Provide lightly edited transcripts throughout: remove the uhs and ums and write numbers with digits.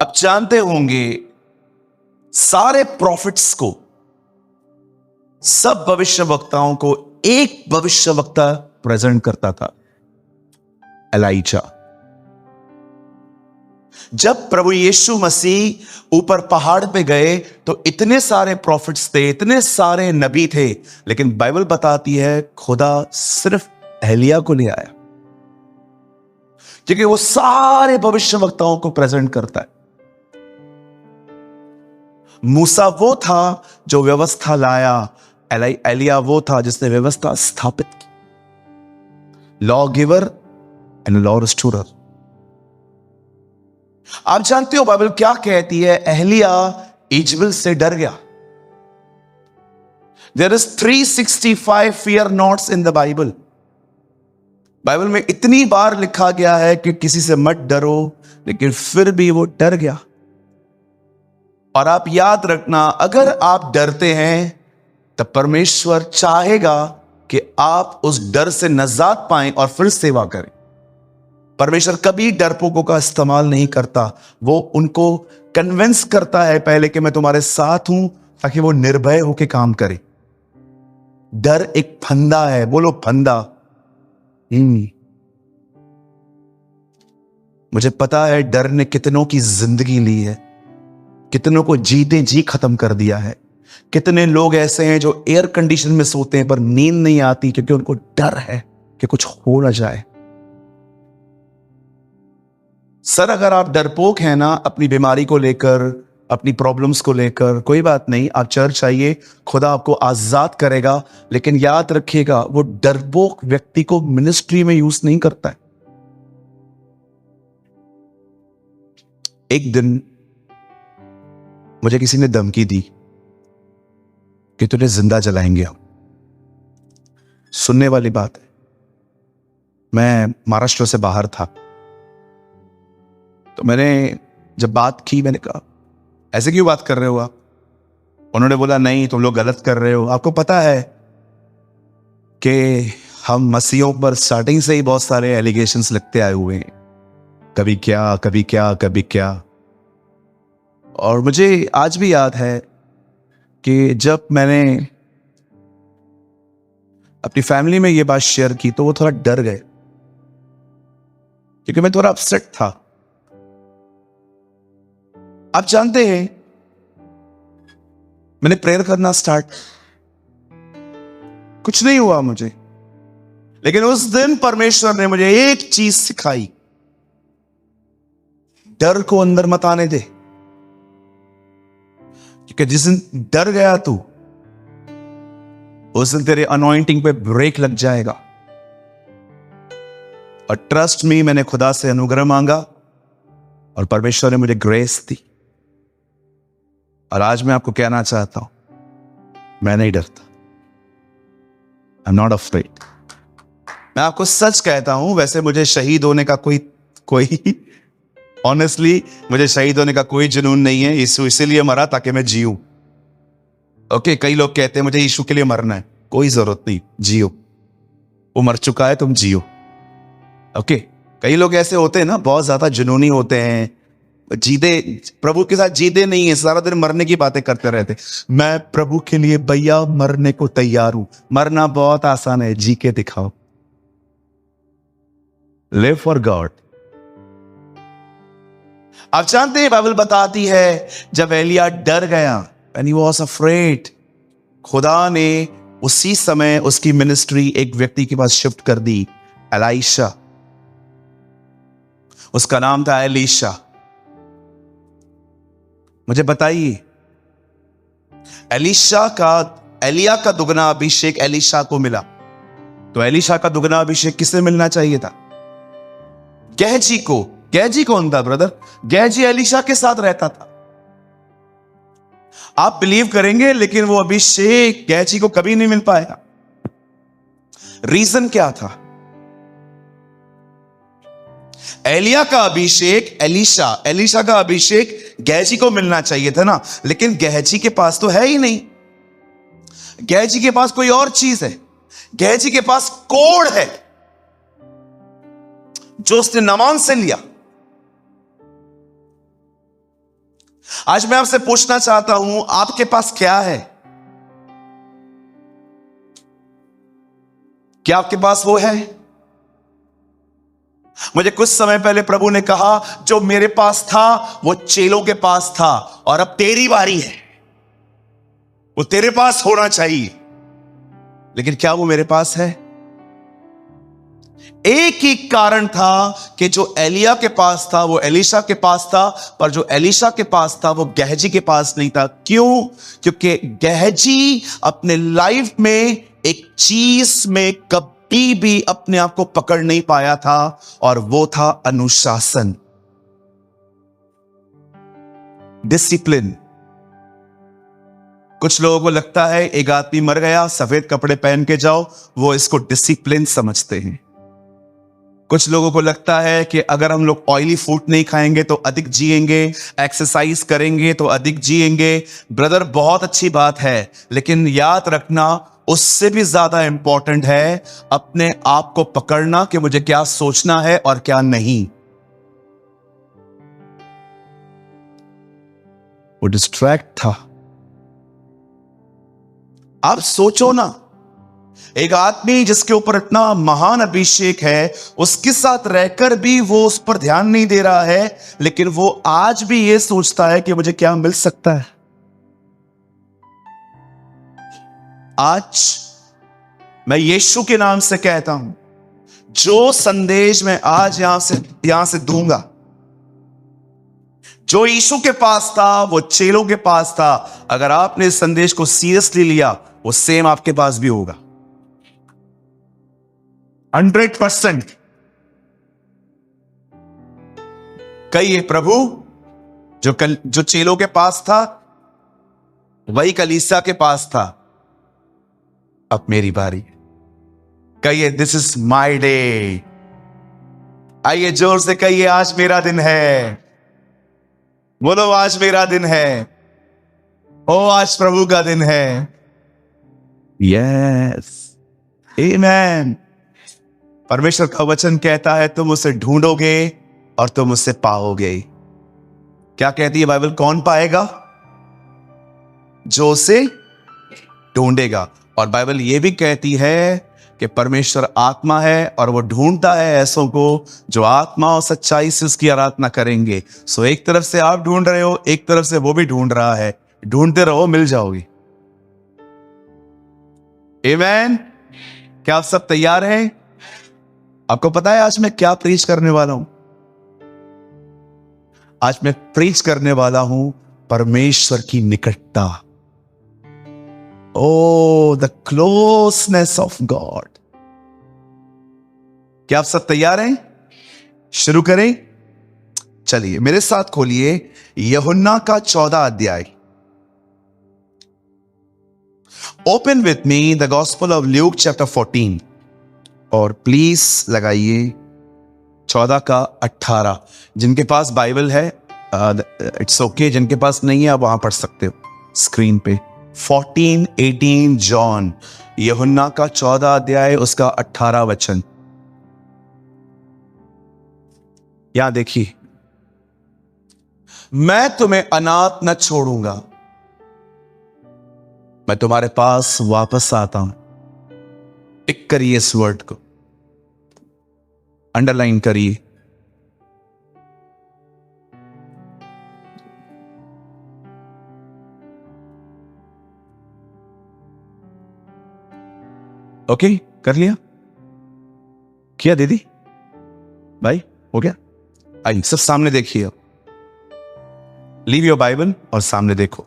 आप जानते होंगे सारे प्रॉफिट्स को, सब भविष्यवक्ताओं को एक भविष्यवक्ता प्रेजेंट करता था, एलाइजा। जब प्रभु यीशु मसीह ऊपर पहाड़ पे गए तो इतने सारे प्रॉफिट्स थे, इतने सारे नबी थे, लेकिन बाइबल बताती है खुदा सिर्फ एलिया को ले आया, क्योंकि वो सारे भविष्यवक्ताओं को प्रेजेंट करता है। मूसा वो था जो व्यवस्था लाया, एलिया वो था जिसने व्यवस्था स्थापित की, law giver and law restorer. आप जानते हो बाइबल क्या कहती है? एलिया इजबेल से डर गया। There is 365 fear nots in the Bible. Bible में इतनी बार लिखा गया है कि किसी से मत डरो, लेकिन फिर भी वो डर गया। और आप याद रखना, अगर आप डरते हैं तो परमेश्वर चाहेगा कि आप उस डर से निजात पाएं और फिर सेवा करें। परमेश्वर कभी डरपोकों का इस्तेमाल नहीं करता, वो उनको कन्विंस करता है पहले कि मैं तुम्हारे साथ हूं, ताकि वो निर्भय होकर काम करे। डर एक फंदा है, बोलो फंदा। मुझे पता है डर ने कितनों की जिंदगी ली है, कितनों को जीते जी खत्म कर दिया है। कितने लोग ऐसे हैं जो एयर कंडीशन में सोते हैं पर नींद नहीं आती, क्योंकि उनको डर है कि कुछ हो ना जाए। सर, अगर आप डरपोक हैं ना अपनी बीमारी को लेकर, अपनी प्रॉब्लम्स को लेकर, कोई बात नहीं, आप चर्च आइए, खुदा आपको आजाद करेगा। लेकिन याद रखिएगा, वो डरपोक व्यक्ति को मिनिस्ट्री में यूज नहीं करता है। एक दिन मुझे किसी ने धमकी दी कि तुझे जिंदा जलाएंगे हम। सुनने वाली बात है, मैं महाराष्ट्र से बाहर था, तो मैंने जब बात की, मैंने कहा ऐसे क्यों बात कर रहे हो आप? उन्होंने बोला नहीं, तुम लोग गलत कर रहे हो। आपको पता है कि हम मसीहों पर स्टार्टिंग से ही बहुत सारे एलिगेशंस लगते आए हुए हैं, कभी क्या कभी क्या कभी क्या। और मुझे आज भी याद है कि जब मैंने अपनी फैमिली में ये बात शेयर की तो वो थोड़ा डर गए, क्योंकि मैं थोड़ा अपसेट था। आप जानते हैं, मैंने प्रेयर करना स्टार्ट, कुछ नहीं हुआ मुझे, लेकिन उस दिन परमेश्वर ने मुझे एक चीज सिखाई, डर को अंदर मत आने दे, क्योंकि जिस दिन डर गया तू, उस दिन तेरे अनॉइंटिंग पे ब्रेक लग जाएगा। और ट्रस्ट मी, मैंने खुदा से अनुग्रह मांगा और परमेश्वर ने मुझे ग्रेस दी। और आज मैं आपको कहना चाहता हूं, मैं नहीं डरता, आई एम नॉट अफ्रेड। मैं आपको सच कहता हूं, वैसे मुझे शहीद होने का कोई ऑनेस्टली मुझे शहीद होने का कोई जुनून नहीं है। यीशु इसीलिए मरा ताकि मैं जीऊं। ओके, कई लोग कहते हैं मुझे यीशु के लिए मरना है, कोई जरूरत नहीं, जियो, वो मर चुका है, तुम जियो। ओके, कई लोग ऐसे होते हैं ना, बहुत ज्यादा जुनूनी होते हैं, जीते प्रभु के साथ जीते नहीं है, सारा दिन मरने की बातें करते रहते। मैं प्रभु के लिए भैया मरने को तैयार हूं। मरना बहुत आसान है, जी के दिखाओ, लिव फॉर गॉड। आप जानते हैं बाइबल बताती है जब एलिया डर गया, when he was afraid, खुदा ने उसी समय उसकी मिनिस्ट्री एक व्यक्ति के पास शिफ्ट कर दी, एलाइशा। उसका नाम था एलीशा। मुझे बताइए, एलिया का दुगना अभिषेक एलीशा को मिला, तो एलीशा का दुगना अभिषेक किसे मिलना चाहिए था? गेहजी को। गेहजी कौन था ब्रदर? गेहजी एलीशा के साथ रहता था। आप बिलीव करेंगे, लेकिन वो अभिषेक गेहजी को कभी नहीं मिल पाएगा। रीजन क्या था? एलिया का अभिषेक एलीशा का अभिषेक गेहजी को मिलना चाहिए था ना, लेकिन गेहजी के पास तो है ही नहीं। गेहजी के पास कोई और चीज है, गेहजी के पास कोड है जो उसने नामान से लिया। आज मैं आपसे पूछना चाहता हूं, आपके पास क्या है? क्या आपके पास वो है? मुझे कुछ समय पहले प्रभु ने कहा, जो मेरे पास था वो चेलों के पास था, और अब तेरी बारी है, वो तेरे पास होना चाहिए। लेकिन क्या वो मेरे पास है? एक ही कारण था कि जो एलिया के पास था वो एलीशा के पास था, पर जो एलीशा के पास था वो गहजी के पास नहीं था। क्यों? क्योंकि गहजी अपने लाइफ में एक चीज में कभी भी अपने आप को पकड़ नहीं पाया था, और वो था अनुशासन, डिसिप्लिन। कुछ लोगों को लगता है एक आदमी मर गया, सफेद कपड़े पहन के जाओ, वो इसको डिसिप्लिन समझते हैं। कुछ लोगों को लगता है कि अगर हम लोग ऑयली फूड नहीं खाएंगे तो अधिक जिएंगे, एक्सरसाइज करेंगे तो अधिक जिएंगे। ब्रदर, बहुत अच्छी बात है, लेकिन याद रखना, उससे भी ज्यादा इंपॉर्टेंट है अपने आप को पकड़ना कि मुझे क्या सोचना है और क्या नहीं। वो डिस्ट्रैक्ट था। आप सोचो ना, एक आदमी जिसके ऊपर इतना महान अभिषेक है, उसके साथ रहकर भी वो उस पर ध्यान नहीं दे रहा है, लेकिन वो आज भी ये सोचता है कि मुझे क्या मिल सकता है। आज मैं यीशु के नाम से कहता हूं, जो संदेश मैं आज यहां से दूंगा, जो यीशु के पास था वो चेलों के पास था। अगर आपने इस संदेश को सीरियसली लिया, वो सेम आपके पास भी होगा, 100%। कहिए, प्रभु, जो चेलों के पास था वही कलीसिया के पास था, अब मेरी बारी। कहिए, दिस इज माई डे। आइए जोर से कहिए, आज मेरा दिन है। बोलो, आज मेरा दिन है। ओ, आज प्रभु का दिन है। यस, आमेन। परमेश्वर का वचन कहता है, तुम उसे ढूंढोगे और तुम उसे पाओगे। क्या कहती है बाइबल? कौन पाएगा? जो उसे ढूंढेगा। और बाइबल यह भी कहती है कि परमेश्वर आत्मा है और वो ढूंढता है ऐसों को जो आत्मा और सच्चाई से उसकी आराधना करेंगे। सो एक तरफ से आप ढूंढ रहे हो, एक तरफ से वो भी ढूंढ रहा है। ढूंढते रहो, मिल जाओगे। आमेन। क्या आप सब तैयार हैं? आपको पता है आज मैं क्या प्रीच करने वाला हूं? आज मैं प्रीच करने वाला हूं परमेश्वर की निकटता। ओ, द क्लोजनेस ऑफ गॉड। क्या आप सब तैयार हैं? शुरू करें? चलिए मेरे साथ खोलिए यूहन्ना का 14 अध्याय। Open with me the gospel of Luke chapter 14, और प्लीज लगाइए 14 का 18। जिनके पास बाइबल है इट्स ओके, जिनके पास नहीं है आप वहां पढ़ सकते हो स्क्रीन पे। 14, 18 जॉन, यूहन्ना का 14 अध्याय, उसका 18 वचन। यहां देखिए, मैं तुम्हें अनाथ न छोड़ूंगा, मैं तुम्हारे पास वापस आता हूं। टिक करिए इस वर्ड को, अंडरलाइन करिए। ओके, कर लिया? किया दीदी भाई? हो गया? आइए सब सामने देखिए। अब लीव योर बाइबल और सामने देखो।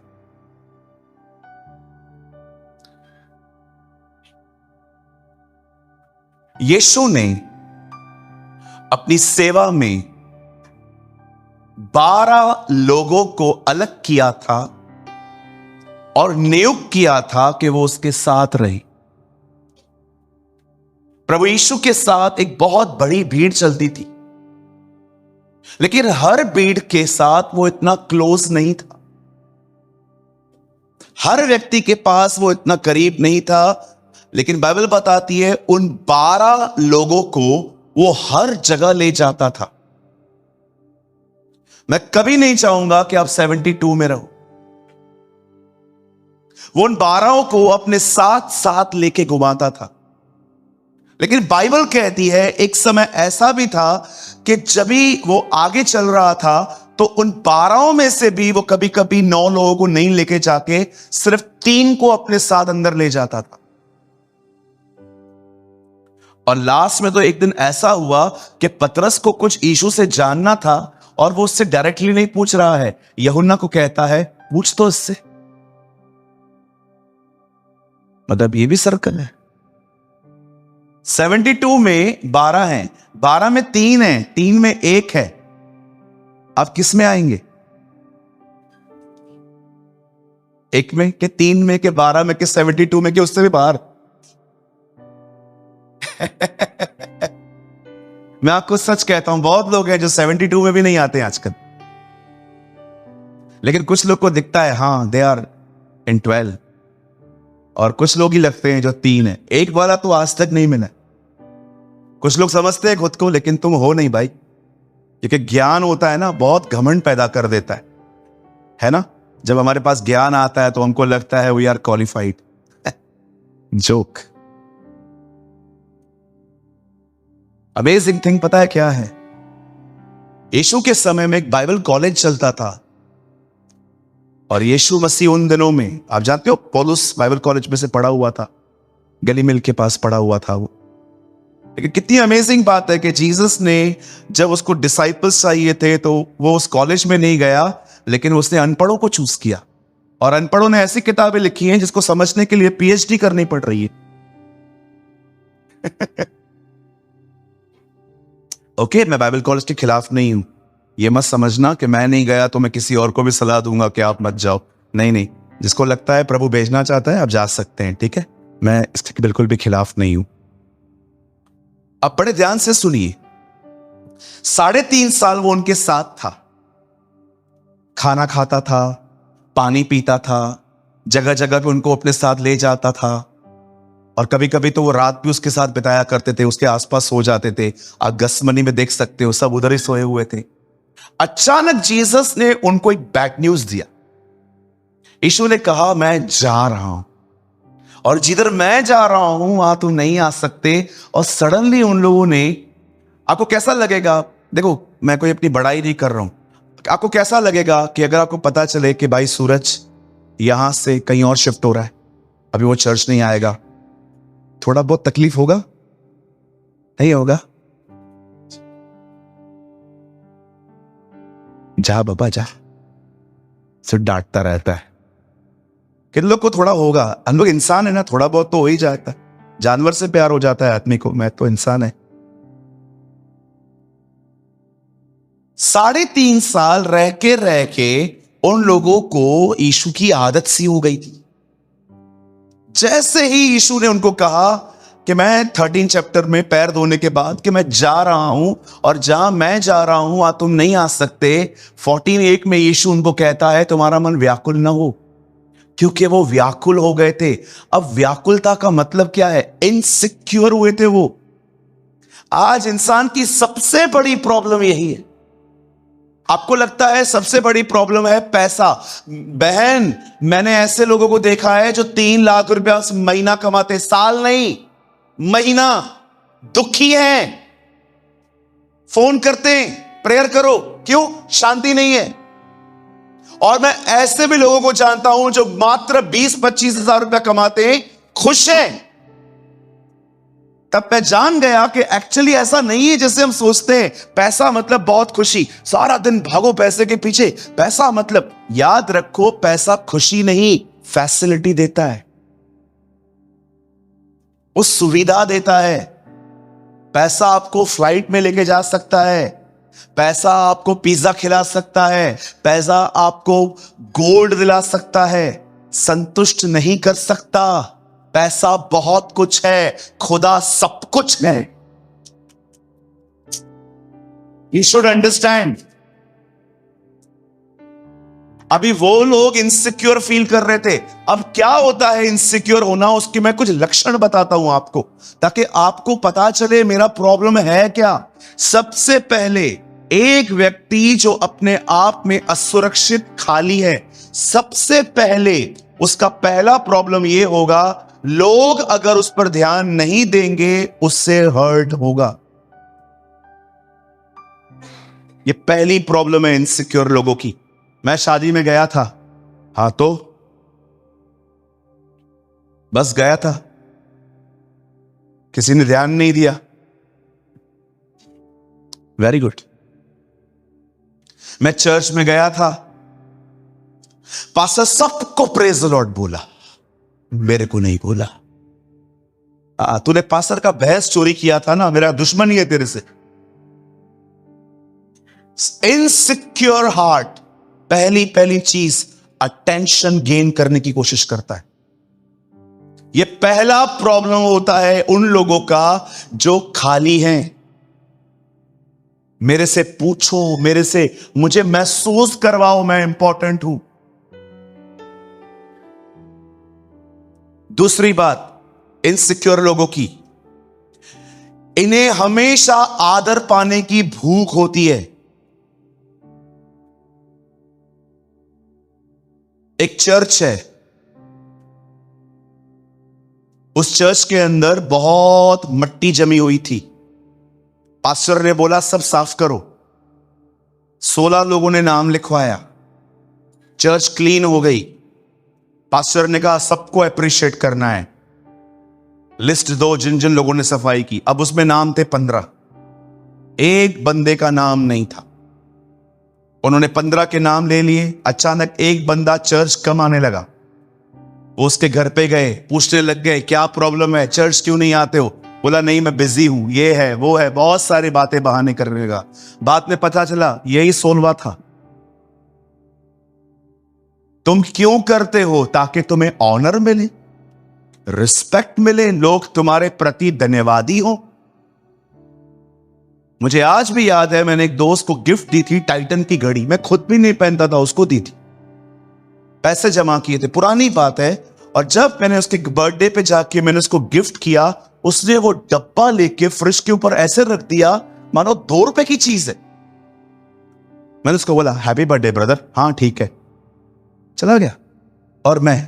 यीशु ने अपनी सेवा में 12 लोगों को अलग किया था और नियुक्त किया था कि वो उसके साथ रहे। प्रभु यीशु के साथ एक बहुत बड़ी भीड़ चलती थी, लेकिन हर भीड़ के साथ वो इतना क्लोज नहीं था, हर व्यक्ति के पास वो इतना करीब नहीं था। लेकिन बाइबल बताती है उन 12 लोगों को वो हर जगह ले जाता था। मैं कभी नहीं चाहूंगा कि आप 72 में रहो। वो उन 12 को अपने साथ साथ लेके घुमाता था। लेकिन बाइबल कहती है एक समय ऐसा भी था कि जब भी वो आगे चल रहा था तो उन 12 में से भी वो कभी कभी 9 लोगों को नहीं लेके जाके सिर्फ 3 को अपने साथ अंदर ले जाता था। और लास्ट में तो एक दिन ऐसा हुआ कि पतरस को कुछ यीशु से जानना था और वो उससे डायरेक्टली नहीं पूछ रहा है, यूहन्ना को कहता है पूछ तो इससे। मतलब ये भी सर्कल है। 72 में 12 हैं, 12 में 3 हैं, 3 में 1 है। आप किस में आएंगे? 1 में के 3 में के 12 में के 72 में के उससे भी बाहर? मैं आपको सच कहता हूं, बहुत लोग हैं जो 72 में भी नहीं आते आजकल। लेकिन कुछ लोग को दिखता है हाँ दे आर इन 12, और कुछ लोग ही लगते हैं जो 3 है। 1 वाला तो आज तक नहीं मिला। कुछ लोग समझते हैं खुद को, लेकिन तुम हो नहीं भाई। क्योंकि ज्ञान होता है ना, बहुत घमंड पैदा कर देता है ना। जब हमारे पास ज्ञान आता है तो हमको लगता है we are qualified. Joke. Amazing thing पता है क्या है? यीशु के समय में एक बाइबल कॉलेज चलता था, और यीशु मसीह उन दिनों में, आप जानते हो, पौलुस बाइबल कॉलेज में से पढ़ा हुआ था, गली मिल के पास पढ़ा हुआ था वो। लेकिन कितनी अमेजिंग बात है कि जीसस ने जब उसको डिसाइपल्स चाहिए थे तो वो उस कॉलेज में नहीं गया, लेकिन उसने अनपढ़ों को चूज किया। और अनपढ़ों ने ऐसी किताबें लिखी हैं जिसको समझने के लिए पीएचडी करनी पड़ रही है। ओके, मैं बाइबल कॉलेज के खिलाफ नहीं हूं। ये मत समझना कि मैं नहीं गया तो मैं किसी और को भी सलाह दूंगा कि आप मत जाओ। नहीं नहीं, जिसको लगता है प्रभु भेजना चाहता है आप जा सकते हैं, ठीक है। मैं इसके बिल्कुल भी खिलाफ नहीं हूं। अब बड़े ध्यान से सुनिए। 3.5 साल वो उनके साथ था, खाना खाता था, पानी पीता था, जगह जगह पे उनको अपने साथ ले जाता था, और कभी कभी तो वो रात भी उसके साथ बिताया करते थे, उसके आसपास सो जाते थे। आप गसमनी में देख सकते हो, सब उधर ही सोए हुए थे। अचानक जीसस ने उनको एक बैड न्यूज दिया। यीशु ने कहा मैं जा रहा हूं, और जिधर मैं जा रहा हूं वहां तुम नहीं आ सकते। और सडनली उन लोगों ने, आपको कैसा लगेगा, देखो मैं कोई अपनी बड़ाई नहीं कर रहा हूं, आपको कैसा लगेगा कि अगर आपको पता चले कि भाई सूरज यहां से कहीं और शिफ्ट हो रहा है, अभी वो चर्च नहीं आएगा? थोड़ा बहुत तकलीफ होगा? नहीं होगा? जा बाबा जा, सिर्फ डांटता रहता है। किन लोग को थोड़ा होगा, हम लोग इंसान है ना, थोड़ा बहुत तो हो ही जाता है। जानवर से प्यार हो जाता है आदमी को, मैं तो इंसान है। 3.5 साल रह के उन लोगों को यीशु की आदत सी हो गई थी। जैसे ही यीशु ने उनको कहा कि मैं 13 चैप्टर में पैर धोने के बाद कि मैं जा रहा हूं, और जहां मैं जा रहा हूं वहां तुम नहीं आ सकते, 14:1 में यीशु उनको कहता है तुम्हारा मन व्याकुल ना हो, क्योंकि वो व्याकुल हो गए थे। अब व्याकुलता का मतलब क्या है? इनसिक्योर हुए थे वो। आज इंसान की सबसे बड़ी प्रॉब्लम यही है। आपको लगता है सबसे बड़ी प्रॉब्लम है पैसा? बहन, मैंने ऐसे लोगों को देखा है जो 3 लाख रुपया महीना कमाते, साल नहीं महीना, दुखी हैं, फोन करते हैं प्रेयर करो, क्यों? शांति नहीं है। और मैं ऐसे भी लोगों को जानता हूं जो मात्र 20-25 हजार रुपया कमाते हैं, खुश हैं। तब मैं जान गया कि एक्चुअली ऐसा नहीं है जैसे हम सोचते हैं। पैसा मतलब बहुत खुशी, सारा दिन भागो पैसे के पीछे। पैसा मतलब, याद रखो, पैसा खुशी नहीं, फैसिलिटी देता है, वो सुविधा देता है। पैसा आपको फ्लाइट में लेके जा सकता है, पैसा आपको पिज्जा खिला सकता है, पैसा आपको गोल्ड दिला सकता है, संतुष्ट नहीं कर सकता। पैसा बहुत कुछ है, खुदा सब कुछ है। You should understand। अभी वो लोग इनसिक्योर फील कर रहे थे। अब क्या होता है इनसिक्योर होना, उसके मैं कुछ लक्षण बताता हूं आपको, ताकि आपको पता चले मेरा प्रॉब्लम है क्या। सबसे पहले एक व्यक्ति जो अपने आप में असुरक्षित, खाली है, सबसे पहले उसका पहला प्रॉब्लम यह होगा, लोग अगर उस पर ध्यान नहीं देंगे उससे हर्ट होगा। ये पहली प्रॉब्लम है इनसिक्योर लोगों की। मैं शादी में गया था, हाँ तो बस गया था, किसी ने ध्यान नहीं दिया। Very good. मैं चर्च में गया था, पास्टर सबको प्रेज द लॉर्ड बोला, मेरे को नहीं बोला। तूने पास्टर का भैंस चोरी किया था ना, मेरा दुश्मन ही है तेरे से। इनसिक्योर हार्ट पहली चीज अटेंशन गेन करने की कोशिश करता है। यह पहला प्रॉब्लम होता है उन लोगों का जो खाली हैं। मेरे से पूछो, मेरे से मुझे महसूस करवाओ मैं इंपॉर्टेंट हूं। दूसरी बात इनसिक्योर लोगों की, इन्हें हमेशा आदर पाने की भूख होती है। एक चर्च है, उस चर्च के अंदर बहुत मट्टी जमी हुई थी। पास्टर ने बोला सब साफ करो। 16 लोगों ने नाम लिखवाया, चर्च क्लीन हो गई। पास्टर ने कहा सबको अप्रिशिएट करना है, लिस्ट दो जिन जिन लोगों ने सफाई की। अब उसमें नाम थे 15, एक बंदे का नाम नहीं था। उन्होंने 15 के नाम ले लिए। अचानक एक बंदा चर्च कम आने लगा। वो उसके घर पे गए, पूछने लग गए क्या प्रॉब्लम है, चर्च क्यों नहीं आते हो? बोला नहीं मैं बिजी हूं, ये है वो है, बहुत सारी बातें बहाने करने लगा। बाद में पता चला यही 16वां था। तुम क्यों करते हो? ताकि तुम्हें ऑनर मिले, रिस्पेक्ट मिले, लोग तुम्हारे प्रति धन्यवादी हो। मुझे आज भी याद है, मैंने एक दोस्त को गिफ्ट दी थी टाइटन की घड़ी। मैं खुद भी नहीं पहनता था, उसको दी थी, पैसे जमा किए थे, पुरानी बात है। और जब मैंने उसके बर्थडे पे जाके मैंने उसको गिफ्ट किया, उसने वो डब्बा लेके फ्रिज के ऊपर ऐसे रख दिया मानो 2 रुपए की चीज है। मैंने उसको बोला हैप्पी बर्थडे ब्रदर, हाँ ठीक है, चला गया। और मैं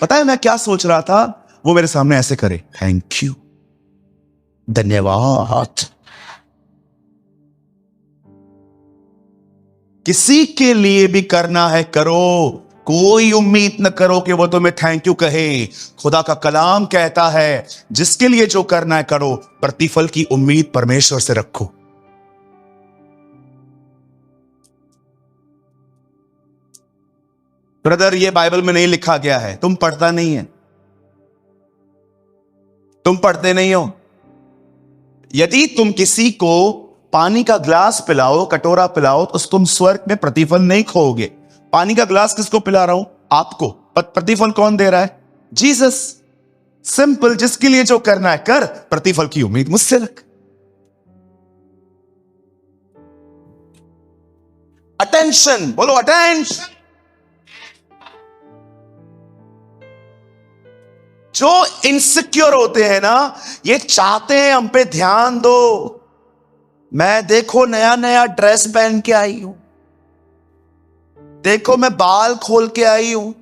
पता है मैं क्या सोच रहा था? वो मेरे सामने ऐसे करे, थैंक यू, धन्यवाद। किसी के लिए भी करना है करो, कोई उम्मीद न करो कि वो तुम्हें थैंक यू कहे। खुदा का कलाम कहता है जिसके लिए जो करना है करो, प्रतिफल की उम्मीद परमेश्वर से रखो। ब्रदर ये बाइबल में नहीं लिखा गया है, तुम पढ़ता नहीं है, तुम पढ़ते नहीं हो। यदि तुम किसी को पानी का ग्लास पिलाओ, कटोरा पिलाओ, तो तुम स्वर्ग में प्रतिफल नहीं खोओगे। पानी का ग्लास किसको पिला रहा हूं? आपको। प्रतिफल कौन दे रहा है? जीसस। सिंपल, जिसके लिए जो करना है कर, प्रतिफल की उम्मीद मुझसे रख। अटेंशन बोलो, अटेंशन। जो इनसिक्योर होते हैं ना, ये चाहते हैं हम पे ध्यान दो। मैं देखो नया नया ड्रेस पहन के आई हूं, देखो मैं बाल खोल के आई हूं,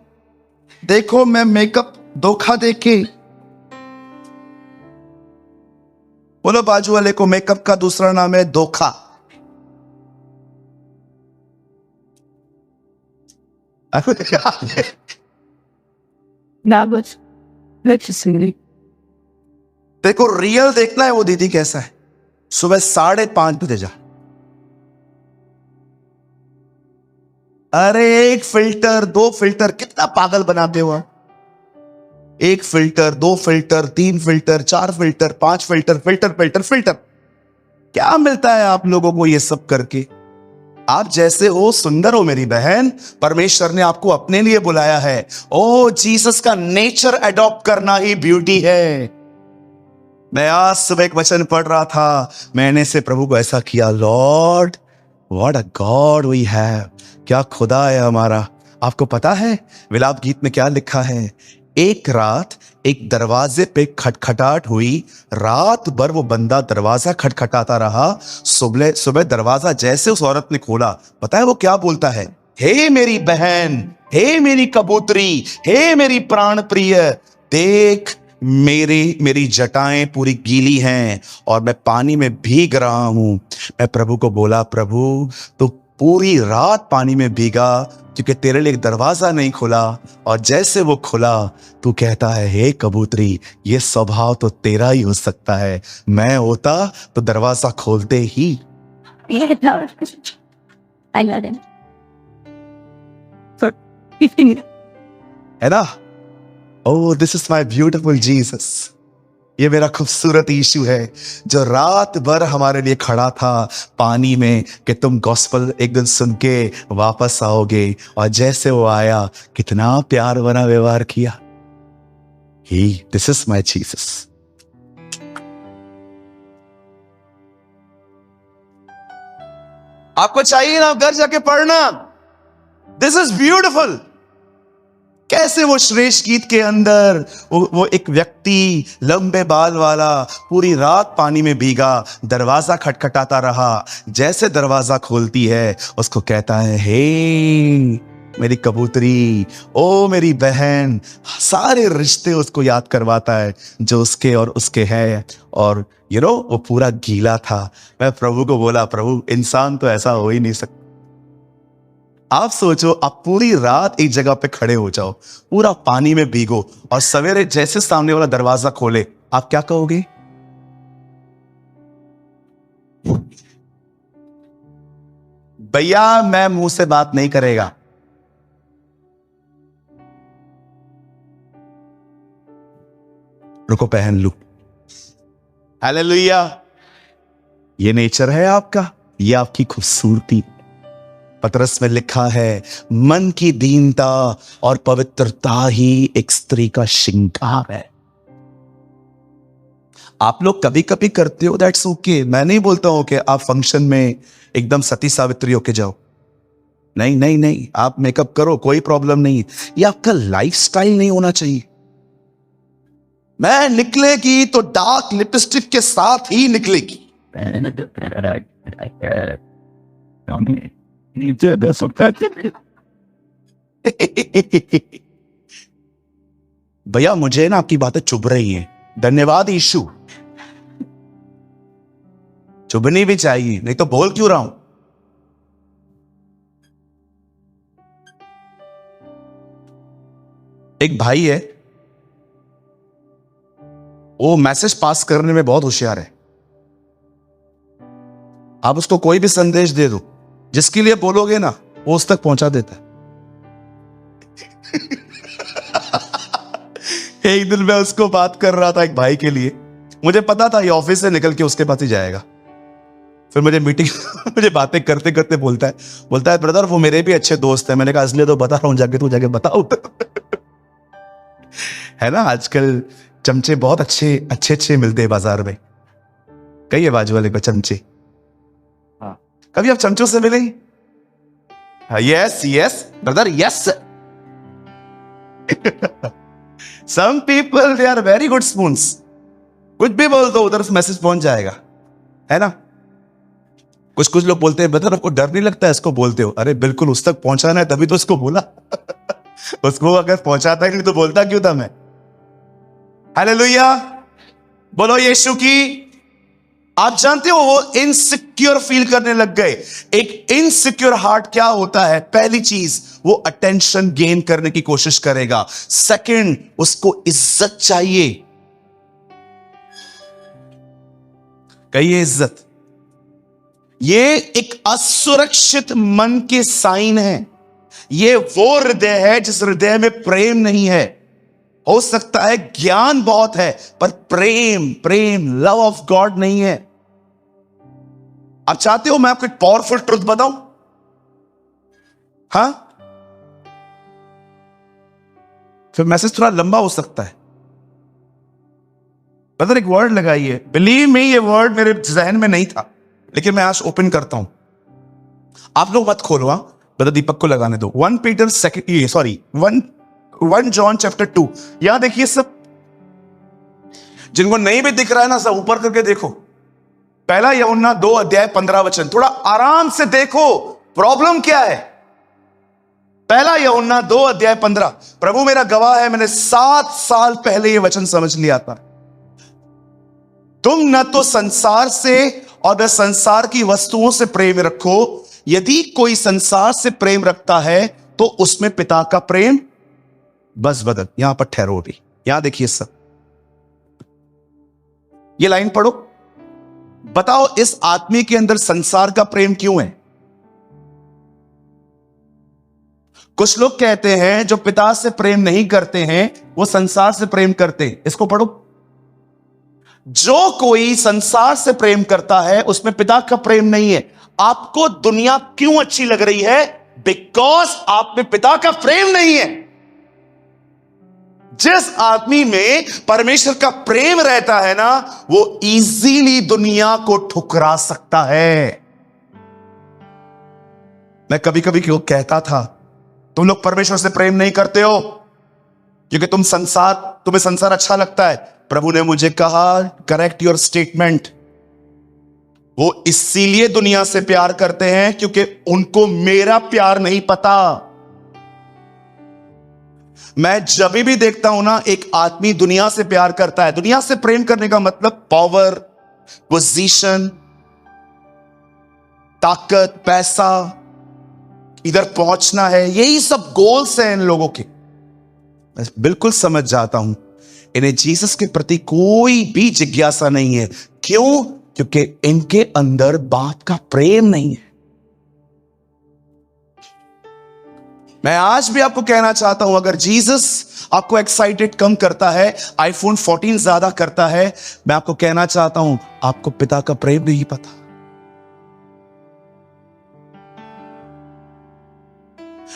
देखो मैं मेकअप धोखा देके। बोलो बाजू वाले को, मेकअप का दूसरा नाम है धोखा। देखो रियल देखना है वो दीदी कैसा है, सुबह 5:30 बजे जा। अरे 1 फिल्टर 2 फिल्टर, कितना पागल बनाते हो आप। 1 filter 2 filter 3 filter 4 filter 5 filter, filter filter filter. क्या मिलता है आप लोगों को ये सब करके? आप जैसे हो सुंदर हो मेरी बहन, परमेश्वर ने आपको अपने लिए बुलाया है। ओ जीसस का नेचर अडॉप्ट करना ही ब्यूटी है। मैं आज सुबह एक वचन पढ़ रहा था, मैंने से प्रभु को ऐसा किया, Lord what a God we have. क्या खुदा है हमारा। आपको पता है विलाप गीत में क्या लिखा है? एक रात एक दरवाजे पे खटखटाहट हुई, रात भर वो बंदा दरवाजा खटखटाता रहा। सुबह सुबह दरवाजा जैसे उस औरत ने खोला, पता है वो क्या बोलता है? हे मेरी बहन, हे मेरी कबूतरी, हे मेरी प्राण प्रिय, देख मेरी जटाएं पूरी गीली हैं और मैं पानी में भीग रहा हूं। मैं प्रभु को बोला, प्रभु तो पूरी रात पानी में भीगा क्योंकि तेरे लिए एक दरवाजा नहीं खुला, और जैसे वो खुला तू कहता है, हे कबूतरी, ये स्वभाव तो तेरा ही हो सकता है, मैं होता तो दरवाजा खोलते ही। है ना? Oh, this is my beautiful Jesus. ये मेरा खूबसूरत यीशु है जो रात भर हमारे लिए खड़ा था पानी में कि तुम गॉस्पल एक दिन सुन के वापस आओगे, और जैसे वो आया कितना प्यार भरा व्यवहार किया। This is my Jesus. आपको चाहिए ना घर जाके पढ़ना, दिस इज ब्यूटिफुल। कैसे वो श्रेष्ठ गीत के अंदर वो एक व्यक्ति लंबे बाल वाला पूरी रात पानी में भीगा, दरवाजा खटखटाता रहा, जैसे दरवाजा खोलती है उसको कहता है, हे मेरी कबूतरी, ओ मेरी बहन। सारे रिश्ते उसको याद करवाता है जो उसके और उसके हैं। और वो पूरा गीला था। मैं प्रभु को बोला, प्रभु इंसान तो ऐसा हो ही नहीं सकता। आप सोचो, आप पूरी रात एक जगह पे खड़े हो जाओ, पूरा पानी में भीगो, और सवेरे जैसे सामने वाला दरवाजा खोले, आप क्या कहोगे? भैया मैं मुंह से बात नहीं करेगा। रुको पहन लू। हालेलुया। ये नेचर है आपका, ये आपकी खूबसूरती। पतरस में लिखा है, मन की दीनता और पवित्रता ही एक स्त्री का श्रृंगार है। आप लोग कभी कभी करते हो, दैट्स ओके। मैं नहीं बोलता हूं कि आप फंक्शन में एकदम सती सावित्री होके जाओ। नहीं नहीं नहीं, आप मेकअप करो, कोई प्रॉब्लम नहीं। ये आपका लाइफस्टाइल नहीं होना चाहिए। मैं निकलेगी तो डार्क लिपस्टिक के साथ ही निकलेगी। भैया मुझे ना आपकी बातें चुभ रही हैं। धन्यवाद यीशु, चुभनी भी चाहिए, नहीं तो बोल क्यों रहा हूं। एक भाई है, वो मैसेज पास करने में बहुत होशियार है। आप उसको कोई भी संदेश दे दो, जिसके लिए बोलोगे ना, वो उस तक पहुंचा देता है। एक दिन मैं उसको बात कर रहा था एक भाई के लिए, मुझे पता था ये ऑफिस से निकल के उसके पास ही जाएगा। फिर मुझे मीटिंग मुझे बातें करते करते बोलता है ब्रदर वो मेरे भी अच्छे दोस्त हैं। मैंने कहा इसलिए तो बता रहा हूं, जाके तू जाके बताओ। है ना, आजकल चमचे बहुत अच्छे मिलते हैं बाजार में। कई है बाजू वाले को चमचे। हाँ, कभी आप चमचों से मिले? Yes brother, yes. Some people they are very good spoons. कुछ भी बोल दो उधर से मैसेज पहुंच जाएगा, है ना। कुछ लोग बोलते हैं ब्रदर आपको डर नहीं लगता है इसको बोलते हो? अरे बिल्कुल, उस तक पहुंचाना है तभी तो इसको बोला। उसको अगर पहुंचाता ही नहीं तो बोलता क्यों था मैं? हालेलुया, बोलो यीशु की। आप जानते हो वो इनसिक्योर फील करने लग गए। एक इनसिक्योर हार्ट क्या होता है? पहली चीज, वो अटेंशन गेन करने की कोशिश करेगा। सेकंड, उसको इज्जत चाहिए। कहिए इज्जत। ये एक असुरक्षित मन के साइन है। ये वो हृदय है जिस हृदय में प्रेम नहीं है। हो सकता है ज्ञान बहुत है पर प्रेम लव ऑफ गॉड नहीं है। आप चाहते हो मैं आपको एक पावरफुल ट्रुथ बताऊं? हां, फिर मैसेज थोड़ा लंबा हो सकता है। ब्रदर एक वर्ड लगाइए। बिलीव मी, ये वर्ड मेरे जहन में नहीं था, लेकिन मैं आज ओपन करता हूं। आप लोग मत खोलो, ब्रदर दीपक को लगाने दो। 1 पीटर 1 जॉन चैप्टर 2, यहां देखिए सब, जिनको नहीं भी दिख रहा है ना, सब ऊपर करके देखो। पहला यूहन्ना 2 अध्याय 15 वचन, थोड़ा आराम से देखो प्रॉब्लम क्या है। पहला यूहन्ना 2 अध्याय 15, प्रभु मेरा गवाह है, मैंने 7 साल पहले यह वचन समझ लिया था। तुम न तो संसार से और न संसार की वस्तुओं से प्रेम रखो। यदि कोई संसार से प्रेम रखता है तो उसमें पिता का प्रेम बस बदल। यहां पर ठहरो भी, यहां देखिए सब, ये लाइन पढ़ो, बताओ इस आदमी के अंदर संसार का प्रेम क्यों है? कुछ लोग कहते हैं जो पिता से प्रेम नहीं करते हैं वो संसार से प्रेम करते हैं। इसको पढ़ो, जो कोई संसार से प्रेम करता है उसमें पिता का प्रेम नहीं है। आपको दुनिया क्यों अच्छी लग रही है? बिकॉज आप में पिता का प्रेम नहीं है। जिस आदमी में परमेश्वर का प्रेम रहता है ना, वो इजीली दुनिया को ठुकरा सकता है। मैं कभी कभी क्यों कहता था तुम लोग परमेश्वर से प्रेम नहीं करते हो क्योंकि तुम्हें संसार अच्छा लगता है। प्रभु ने मुझे कहा, करेक्ट योर स्टेटमेंट। वो इसीलिए दुनिया से प्यार करते हैं क्योंकि उनको मेरा प्यार नहीं पता। मैं जब भी देखता हूं ना एक आदमी दुनिया से प्यार करता है, दुनिया से प्रेम करने का मतलब पावर, पोजीशन, ताकत, पैसा, इधर पहुंचना है, यही सब गोल्स हैं इन लोगों के। मैं बिल्कुल समझ जाता हूं, इन्हें जीसस के प्रति कोई भी जिज्ञासा नहीं है। क्यों? क्योंकि इनके अंदर बाप का प्रेम नहीं है। मैं आज भी आपको कहना चाहता हूं, अगर जीसस आपको एक्साइटेड कम करता है, आईफोन 14 ज्यादा करता है, मैं आपको कहना चाहता हूं आपको पिता का प्रेम नहीं पता।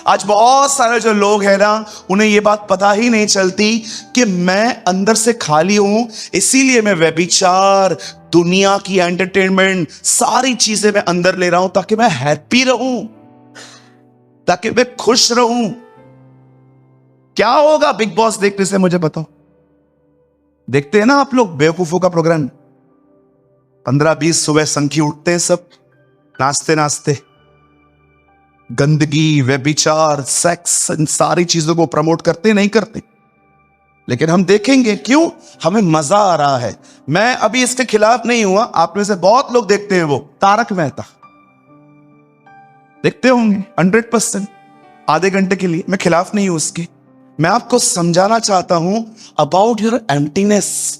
आज बहुत सारे जो लोग हैं ना, उन्हें यह बात पता ही नहीं चलती कि मैं अंदर से खाली हूं, इसीलिए मैं व्यभिचार, दुनिया की एंटरटेनमेंट, सारी चीजें मैं अंदर ले रहा हूं ताकि मैं हैप्पी रहूं, ताकि मैं खुश रहूं। क्या होगा बिग बॉस देखने से, मुझे बताओ? देखते हैं ना आप लोग बेवकूफों का प्रोग्राम, 15-20 सुबह संखी उठते हैं सब नाचते नाचते, गंदगी, व्यभिचार, सेक्स, इन सारी चीजों को प्रमोट करते नहीं करते? लेकिन हम देखेंगे, क्यों? हमें मजा आ रहा है। मैं अभी इसके खिलाफ नहीं हुआ, आप में से बहुत लोग देखते हैं वो तारक मेहता, देखते होंगे 100%, आधे घंटे के लिए। मैं खिलाफ नहीं हूं उसके, मैं आपको समझाना चाहता हूं अबाउट योर एम्प्टीनेस।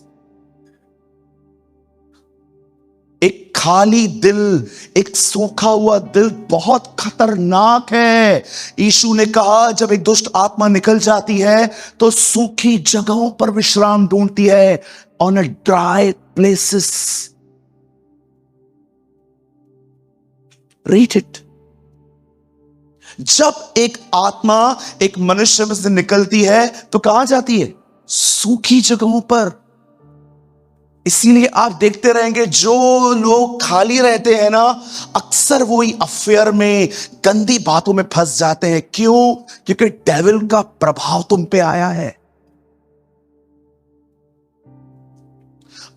एक खाली दिल, एक सूखा हुआ दिल बहुत खतरनाक है। यीशु ने कहा जब एक दुष्ट आत्मा निकल जाती है तो सूखी जगहों पर विश्राम ढूंढती है, on a dry places. Read it. जब एक आत्मा एक मनुष्य में से निकलती है तो कहां जाती है? सूखी जगहों पर। इसीलिए आप देखते रहेंगे जो लोग खाली रहते हैं ना, अक्सर वो ही अफेयर में, गंदी बातों में फंस जाते हैं। क्यों? क्योंकि डेविल का प्रभाव तुम पे आया है।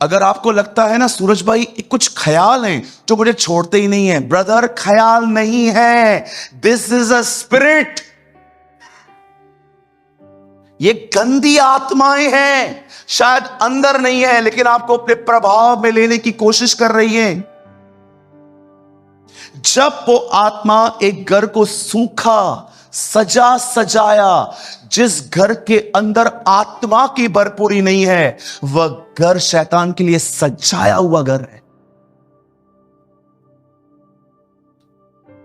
अगर आपको लगता है ना सूरज भाई कुछ ख्याल हैं जो मुझे छोड़ते ही नहीं है, ब्रदर, ख्याल नहीं है, दिस इज अ स्पिरिट। ये गंदी आत्माएं हैं, शायद अंदर नहीं है लेकिन आपको अपने प्रभाव में लेने की कोशिश कर रही है। जब वो आत्मा एक घर को सूखा, सजा सजाया, जिस घर के अंदर आत्मा की भरपूरी नहीं है, वह घर शैतान के लिए सजाया हुआ घर है।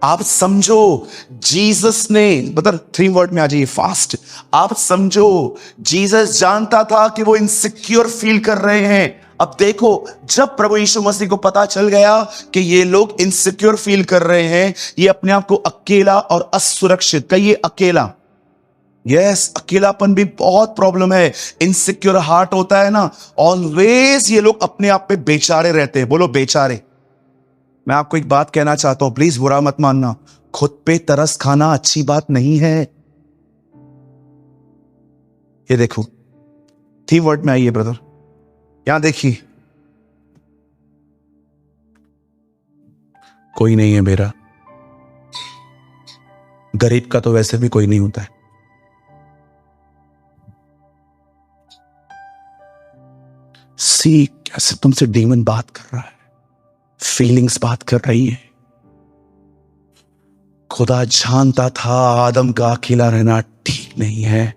आप समझो, जीसस ने, मतलब 3 वर्ड में आ जाइए फास्ट। आप समझो, जीसस जानता था कि वो इनसिक्योर फील कर रहे हैं। अब देखो, जब प्रभु यीशु मसीह को पता चल गया कि ये लोग इनसिक्योर फील कर रहे हैं, ये अपने आप को अकेला और असुरक्षित, कहिए अकेला। यस, अकेलापन भी बहुत प्रॉब्लम है। इनसिक्योर हार्ट होता है ना, ऑलवेज ये लोग अपने आप पे बेचारे रहते हैं। बोलो बेचारे। मैं आपको एक बात कहना चाहता हूं, प्लीज बुरा मत मानना, खुद पे तरस खाना अच्छी बात नहीं है। ये देखो, थी वर्ड में आइए ब्रदर, यहां देखिए, कोई नहीं है मेरा। गरीब का तो वैसे भी कोई नहीं होता है। सी कैसे तुमसे डीमन बात कर रहा है, फीलिंग्स बात कर रही है। खुदा जानता था आदम का अकेला रहना ठीक नहीं है।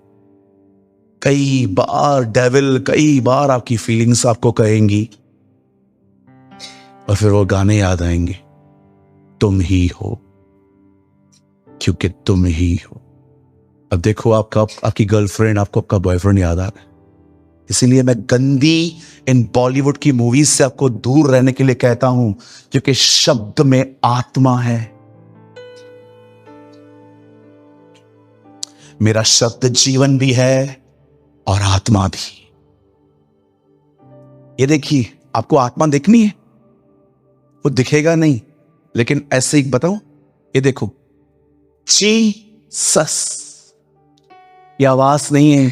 कई बार डेविल, कई बार आपकी फीलिंग्स आपको कहेंगी और फिर वो गाने याद आएंगे, तुम ही हो, क्योंकि तुम ही हो। अब देखो, आपकी गर्लफ्रेंड आपको आपका बॉयफ्रेंड याद आ रहा है। इसीलिए मैं गंदी इन बॉलीवुड की मूवीज से आपको दूर रहने के लिए कहता हूं, क्योंकि शब्द में आत्मा है। मेरा शब्द जीवन भी है और आत्मा भी। ये देखिए, आपको आत्मा देखनी है, वो दिखेगा नहीं, लेकिन ऐसे ही बताऊं, ये देखो, जीसस, ये आवाज नहीं है,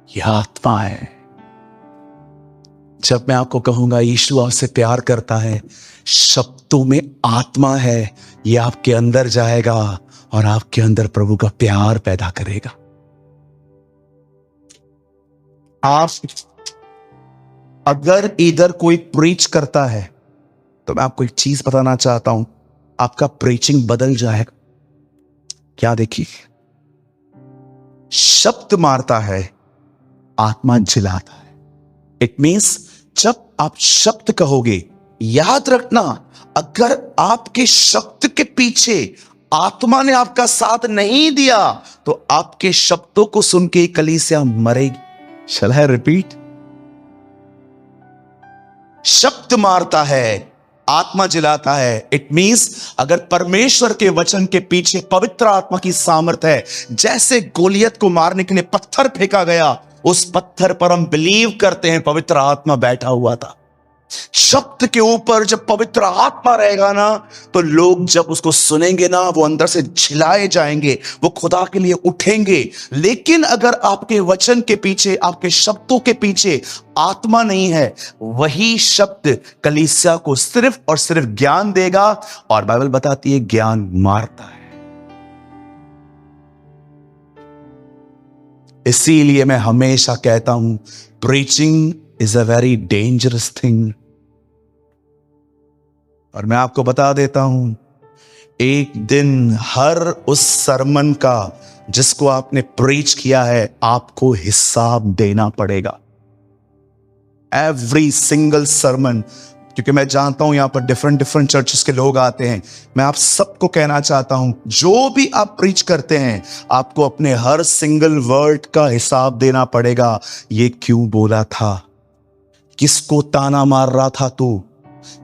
यह आत्मा है। जब मैं आपको कहूंगा यीशु आपसे प्यार करता है, शब्दों में आत्मा है, यह आपके अंदर जाएगा और आपके अंदर प्रभु का प्यार पैदा करेगा। आप अगर इधर कोई प्रीच करता है तो मैं आपको एक चीज बताना चाहता हूं, आपका प्रीचिंग बदल जाएगा। क्या देखिए, शब्द मारता है, आत्मा जिलाता है। इट मींस जब आप शब्द कहोगे, याद रखना, अगर आपके शब्द के पीछे आत्मा ने आपका साथ नहीं दिया तो आपके शब्दों को सुन के कलीसिया मरेगी। Shall I repeat? शब्द मारता है, आत्मा जिलाता है। इट मींस अगर परमेश्वर के वचन के पीछे पवित्र आत्मा की सामर्थ्य है, जैसे गोलियत को मारने के लिए पत्थर फेंका गया, उस पत्थर पर हम बिलीव करते हैं पवित्र आत्मा बैठा हुआ था। शब्द के ऊपर जब पवित्र आत्मा रहेगा ना, तो लोग जब उसको सुनेंगे ना, वो अंदर से झिलाए जाएंगे, वो खुदा के लिए उठेंगे। लेकिन अगर आपके वचन के पीछे, आपके शब्दों के पीछे आत्मा नहीं है, वही शब्द कलीसिया को सिर्फ और सिर्फ ज्ञान देगा, और बाइबल बताती है ज्ञान मारता है। इसीलिए मैं हमेशा कहता हूं, preaching is a very dangerous thing. और मैं आपको बता देता हूं, एक दिन हर उस सरमन का जिसको आपने प्रीच किया है, आपको हिसाब देना पड़ेगा। Every single sermon. क्योंकि मैं जानता हूं यहां पर डिफरेंट डिफरेंट चर्चेस के लोग आते हैं। मैं आप सबको कहना चाहता हूं, जो भी आप प्रीच करते हैं, आपको अपने हर सिंगल वर्ड का हिसाब देना पड़ेगा। ये क्यों बोला था, किसको ताना मार रहा था तू,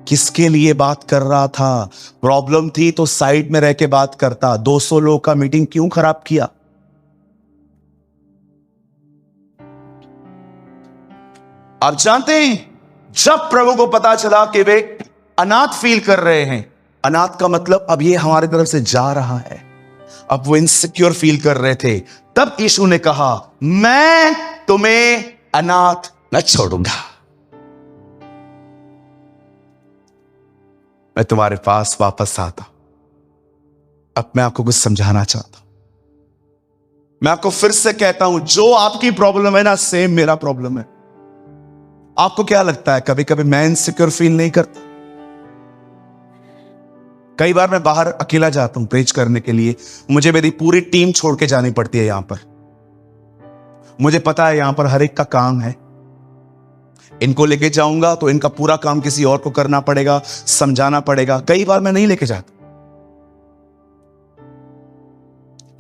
किसके लिए बात कर रहा था। प्रॉब्लम थी तो साइड में रह के बात करता। 200 लोगों का मीटिंग क्यों खराब किया। आप जानते हैं, जब प्रभु को पता चला कि वे अनाथ फील कर रहे हैं, अनाथ का मतलब अब ये हमारी तरफ से जा रहा है, अब वो इनसिक्योर फील कर रहे थे, तब यीशु ने कहा, मैं तुम्हें अनाथ न छोड़ूंगा, मैं तुम्हारे पास वापस आता। अब मैं आपको कुछ समझाना चाहता हूं। मैं आपको फिर से कहता हूं, जो आपकी प्रॉब्लम है ना, सेम मेरा प्रॉब्लम है। आपको क्या लगता है, कभी कभी मैं इनसिक्योर फील नहीं करता? कई बार मैं बाहर अकेला जाता हूं प्रेच करने के लिए, मुझे मेरी पूरी टीम छोड़ के जानी पड़ती है। यहां पर मुझे पता है, यहां पर हर एक का काम है। इनको लेके जाऊंगा तो इनका पूरा काम किसी और को करना पड़ेगा, समझाना पड़ेगा। कई बार मैं नहीं लेके जाता।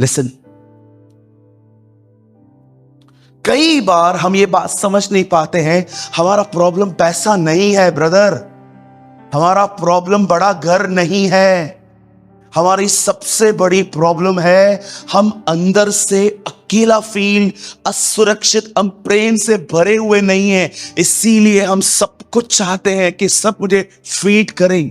लिसन, कई बार हम ये बात समझ नहीं पाते हैं, हमारा प्रॉब्लम पैसा नहीं है ब्रदर, हमारा प्रॉब्लम बड़ा घर नहीं है। हमारी सबसे बड़ी प्रॉब्लम है, हम अंदर से अकेला फील, असुरक्षित, हम प्रेम से भरे हुए नहीं हैं। इसीलिए हम सब कुछ चाहते हैं कि सब मुझे फीड करें।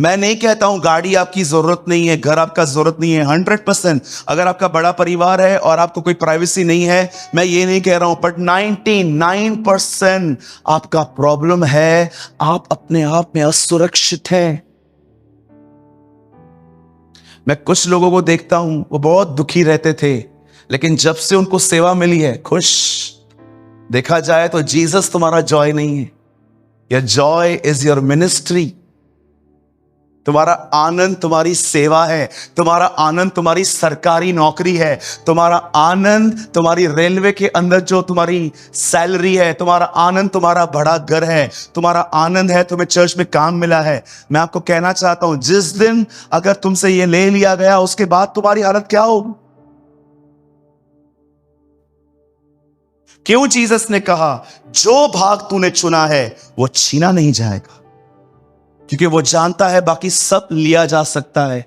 मैं नहीं कहता हूं गाड़ी आपकी जरूरत नहीं है, घर आपका जरूरत नहीं है, 100%। अगर आपका बड़ा परिवार है और आपको कोई प्राइवेसी नहीं है, मैं ये नहीं कह रहा हूं, बट 99% आपका प्रॉब्लम है, आप अपने आप में असुरक्षित हैं। मैं कुछ लोगों को देखता हूं, वो बहुत दुखी रहते थे, लेकिन जब से उनको सेवा मिली है, खुश। देखा जाए तो जीसस तुम्हारा जॉय नहीं है, your Joy is your ministry. तुम्हारा आनंद तुम्हारी सेवा है, तुम्हारा आनंद तुम्हारी सरकारी नौकरी है, तुम्हारा आनंद तुम्हारी रेलवे के अंदर जो तुम्हारी सैलरी है, तुम्हारा आनंद तुम्हारा बड़ा घर है, तुम्हारा आनंद है तुम्हें चर्च में काम मिला है। मैं आपको कहना चाहता हूं, जिस दिन अगर तुमसे ये ले लिया गया, उसके बाद तुम्हारी हालत क्या होगी? क्यों जीसस ने कहा जो भाग तूने चुना है वो छीना नहीं जाएगा, क्योंकि वो जानता है बाकी सब लिया जा सकता है।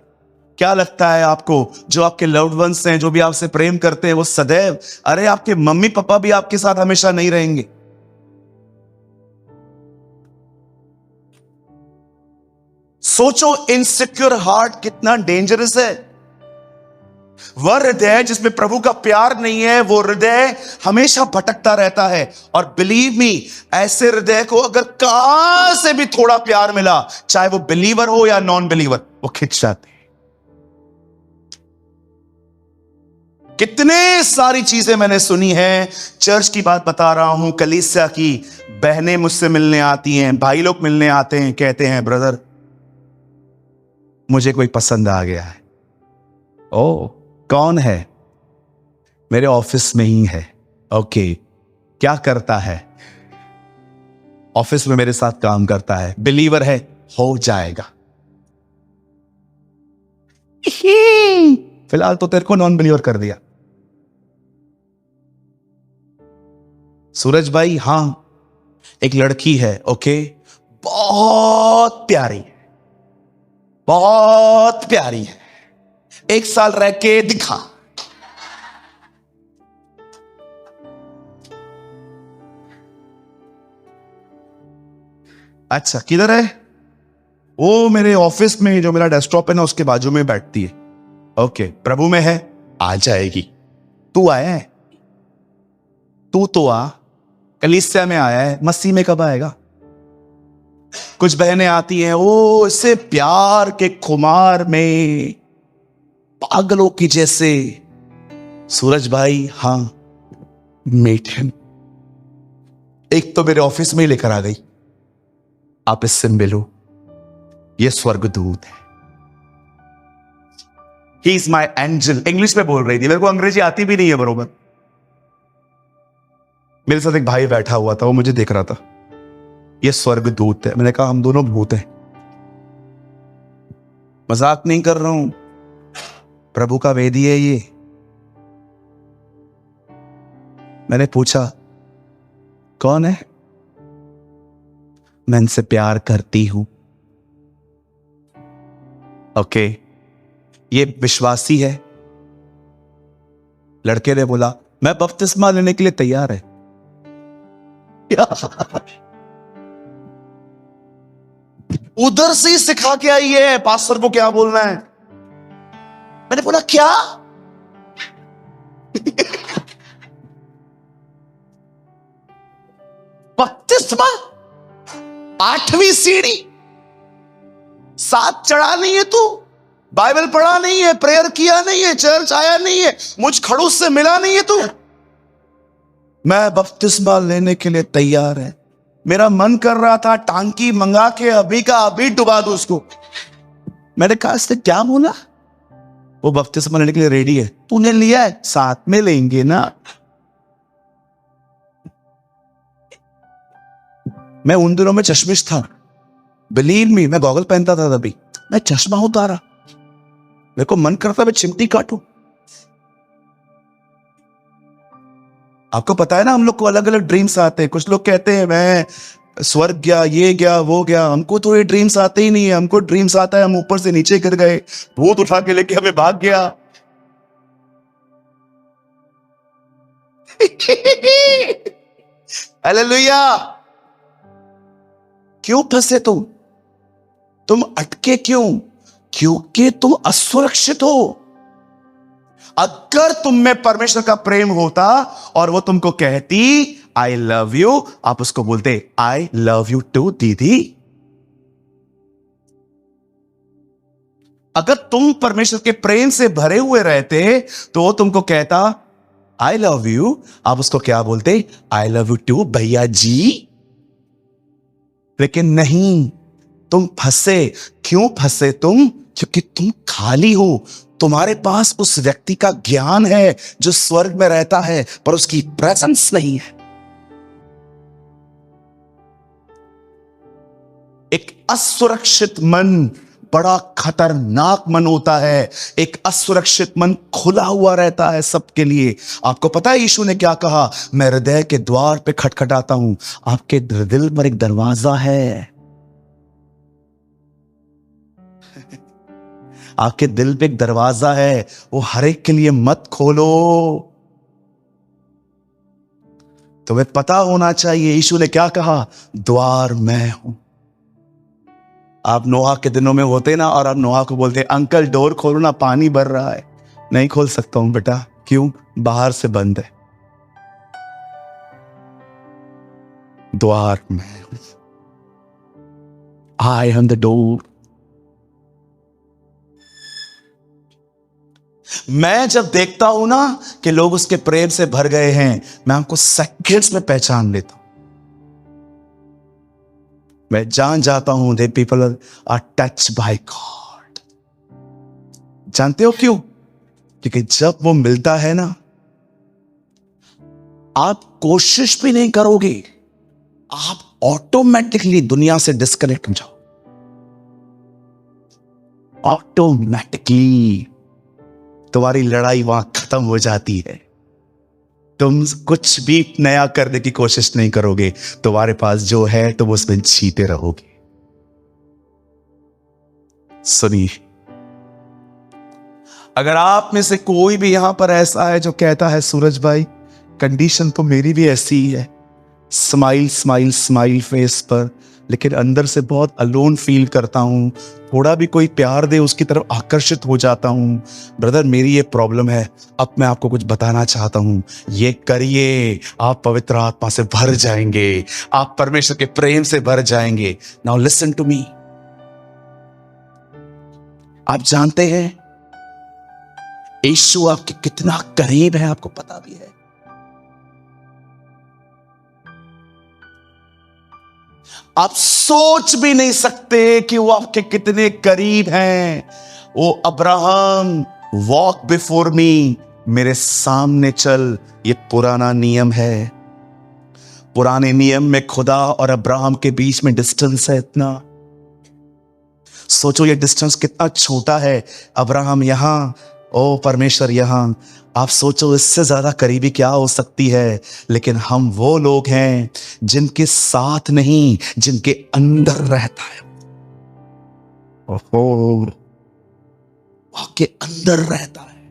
क्या लगता है आपको, जो आपके लव्ड वंस हैं, जो भी आपसे प्रेम करते हैं, वो सदैव, अरे आपके मम्मी पापा भी आपके साथ हमेशा नहीं रहेंगे। सोचो इनसिक्योर हार्ट कितना डेंजरस है। वह हृदय जिसमें प्रभु का प्यार नहीं है, वो हृदय हमेशा भटकता रहता है। और बिलीव मी, ऐसे हृदय को अगर कहां से भी थोड़ा प्यार मिला, चाहे वो बिलीवर हो या नॉन बिलीवर, वो खिंच जाते हैं। कितने सारी चीजें मैंने सुनी हैं, चर्च की बात बता रहा हूं, कलीसिया की। बहनें मुझसे मिलने आती हैं, भाई लोग मिलने आते हैं, कहते हैं ब्रदर मुझे कोई पसंद आ गया है। ओ, कौन है? मेरे ऑफिस में ही है। ओके, क्या करता है? ऑफिस में मेरे साथ काम करता है, बिलीवर है, हो जाएगा। फिलहाल तो तेरे को नॉन बिलीवर कर दिया। सूरज भाई, हां एक लड़की है, ओके, बहुत प्यारी है, बहुत प्यारी है, 1 साल रह के दिखा। अच्छा, किधर है? वो मेरे ऑफिस में, जो मेरा डेस्कटॉप है ना, उसके बाजू में बैठती है। ओके, प्रभु में है, आ जाएगी। तू आया है? तू तो आ, कलीसिया में आया है, मसीह में कब आएगा? कुछ बहनें आती हैं, ओ इससे प्यार के खुमार में पागलों की जैसे। सूरज भाई, हां मीठन, एक तो मेरे ऑफिस में ही लेकर आ गई, आप इससे मिलो, ये स्वर्गदूत है, he is my angel. English में बोल रही थी, मेरे को अंग्रेजी आती भी नहीं है बरोबर। मेरे साथ एक भाई बैठा हुआ था, वो मुझे देख रहा था, ये स्वर्गदूत है। मैंने कहा हम दोनों भूत हैं, मजाक नहीं कर रहा हूं, प्रभु का वेदी है ये। मैंने पूछा कौन है? मैं इनसे प्यार करती हूं। ओके, ये विश्वासी है? लड़के ने बोला मैं बपतिस्मा लेने के लिए तैयार है। उधर से ही सिखा के आई है पास्टर को क्या बोलना है। मैंने बोला क्या? बपतिस्मा 8वीं सीढ़ी, 7 चढ़ा नहीं है तू, बाइबल पढ़ा नहीं है, प्रेयर किया नहीं है, चर्च आया नहीं है, मुझ खड़ूस से मिला नहीं है तू। मैं बपतिस्मा लेने के लिए तैयार है। मेरा मन कर रहा था टांकी मंगा के अभी का अभी डुबा दूं उसको। मैंने कहा इसने क्या बोला? वो बपतिस्मा लेने के लिए रेडी है। तूने लिया है? साथ में लेंगे ना। मैं उन दिनों में चश्मिश था, बिलीव मी, मैं गॉगल पहनता था तभी। मैं चश्मा उतारा, मेरे को मन करता मैं चिमटी काटूं। आपको पता है ना, हम लोग को अलग अलग ड्रीम्स आते हैं। कुछ लोग कहते हैं मैं स्वर्ग गया, ये गया, वो गया। हमको तो ये ड्रीम्स आते ही नहीं है। हमको ड्रीम्स आता है हम ऊपर से नीचे गिर गए, भूत उठा के लेके हमें भाग गया। हालेलुया। क्यों फंसे तुम? तुम अटके क्यों? क्योंकि तुम असुरक्षित हो। अगर तुम में परमेश्वर का प्रेम होता और वो तुमको कहती आई लव यू, आप उसको बोलते आई लव यू टू दीदी। अगर तुम परमेश्वर के प्रेम से भरे हुए रहते तो वो तुमको कहता आई लव यू, आप उसको क्या बोलते? आई लव यू टू भैया जी। लेकिन नहीं, तुम फंसे। क्यों फंसे तुम? क्योंकि तुम खाली हो। तुम्हारे पास उस व्यक्ति का ज्ञान है जो स्वर्ग में रहता है, पर उसकी प्रेजेंस नहीं है। एक असुरक्षित मन बड़ा खतरनाक मन होता है। एक असुरक्षित मन खुला हुआ रहता है सबके लिए। आपको पता है यीशु ने क्या कहा? मैं हृदय के द्वार पे खटखटाता हूं। आपके दिल पर एक दरवाजा है। आपके दिल पे एक दरवाजा है, वो हर एक के लिए मत खोलो। तुम्हें पता होना चाहिए यीशु ने क्या कहा? द्वार मैं हूं। आप नोहा के दिनों में होते ना, और आप नोहा को बोलते अंकल डोर खोलो ना, पानी भर रहा है। नहीं खोल सकता हूं बेटा। क्यों? बाहर से बंद है। द्वार मैं हूं। I am the door. मैं जब देखता हूं ना कि लोग उसके प्रेम से भर गए हैं, मैं आपको सेकंड्स में पहचान लेता हूं। मैं जान जाता हूं they people are touched by God. जानते हो क्यों? क्योंकि जब वो मिलता है ना, आप कोशिश भी नहीं करोगे, आप ऑटोमेटिकली दुनिया से डिस्कनेक्ट हो जाओ। ऑटोमेटिकली तुम्हारी लड़ाई वहां खत्म हो जाती है। तुम कुछ भी नया करने की कोशिश नहीं करोगे। तुम्हारे पास जो है तुम उसमें जीते रहोगे। सुनिए, अगर आप में से कोई भी यहां पर ऐसा है जो कहता है सूरज भाई कंडीशन तो मेरी भी ऐसी ही है, स्माइल स्माइल स्माइल फेस पर, लेकिन अंदर से बहुत अलोन फील करता हूं, थोड़ा भी कोई प्यार दे उसकी तरफ आकर्षित हो जाता हूं। ब्रदर मेरी ये प्रॉब्लम है। अब मैं आपको कुछ बताना चाहता हूं, ये करिए, आप पवित्र आत्मा से भर जाएंगे, आप परमेश्वर के प्रेम से भर जाएंगे। Now listen to me. आप जानते हैं यीशु आपके कितना करीब है, आपको पता भी है। आप सोच भी नहीं सकते कि वो आपके कितने करीब हैं। ओ अब्राहम वॉक बिफोर मी, मेरे सामने चल, ये पुराना नियम है। पुराने नियम में खुदा और अब्राहम के बीच में डिस्टेंस है इतना। सोचो ये डिस्टेंस कितना छोटा है। अब्राहम यहां, ओ परमेश्वर यहां। आप सोचो इससे ज्यादा करीबी क्या हो सकती है। लेकिन हम वो लोग हैं जिनके साथ नहीं, जिनके अंदर रहता है। ओहो, आपके अंदर रहता है।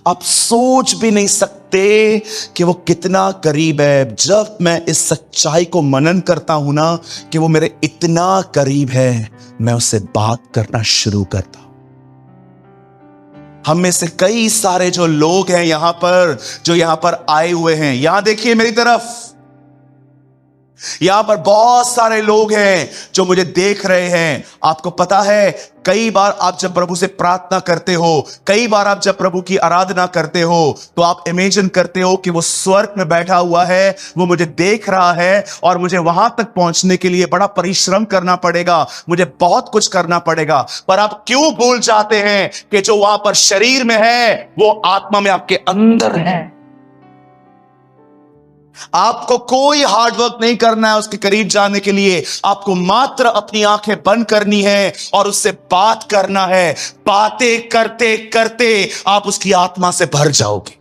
आप सोच भी नहीं सकते कि वो कितना करीब है। जब मैं इस सच्चाई को मनन करता हूं ना कि वो मेरे इतना करीब है, मैं उससे बात करना शुरू करता हूं। हम में से कई सारे जो लोग हैं यहां पर, जो यहां पर आए हुए हैं, यहां देखिए मेरी तरफ, यहां पर बहुत सारे लोग हैं जो मुझे देख रहे हैं। आपको पता है कई बार आप जब प्रभु से प्रार्थना करते हो, कई बार आप जब प्रभु की आराधना करते हो, तो आप इमेजिन करते हो कि वो स्वर्ग में बैठा हुआ है, वो मुझे देख रहा है और मुझे वहां तक पहुंचने के लिए बड़ा परिश्रम करना पड़ेगा, मुझे बहुत कुछ करना पड़ेगा। पर आप क्यों भूल जाते हैं कि जो वहां पर शरीर में है वो आत्मा में आपके अंदर है। आपको कोई हार्डवर्क नहीं करना है उसके करीब जाने के लिए। आपको मात्र अपनी आंखें बंद करनी है और उससे बात करना है। बातें करते करते आप उसकी आत्मा से भर जाओगे।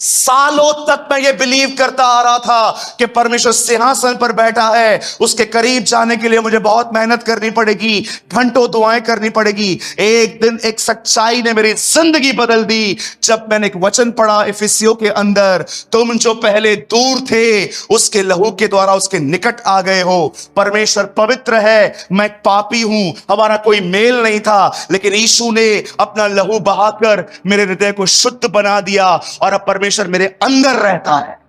सालों तक मैं ये बिलीव करता आ रहा था कि परमेश्वर सिंहासन पर बैठा है, उसके करीब जाने के लिए मुझे बहुत मेहनत करनी पड़ेगी, घंटों दुआएं करनी पड़ेगी। एक दिन एक सच्चाई ने मेरी जिंदगी बदल दी जब मैंने एक वचन पढ़ा इफिसियों के अंदर, तुम जो पहले दूर थे उसके लहू के द्वारा उसके निकट आ गए हो। परमेश्वर पवित्र है, मैं पापी हूं, हमारा कोई मेल नहीं था, लेकिन यीशु ने अपना लहू बहाकर मेरे हृदय को शुद्ध बना दिया और अब परमेश्वर मेरे अंदर रहता है।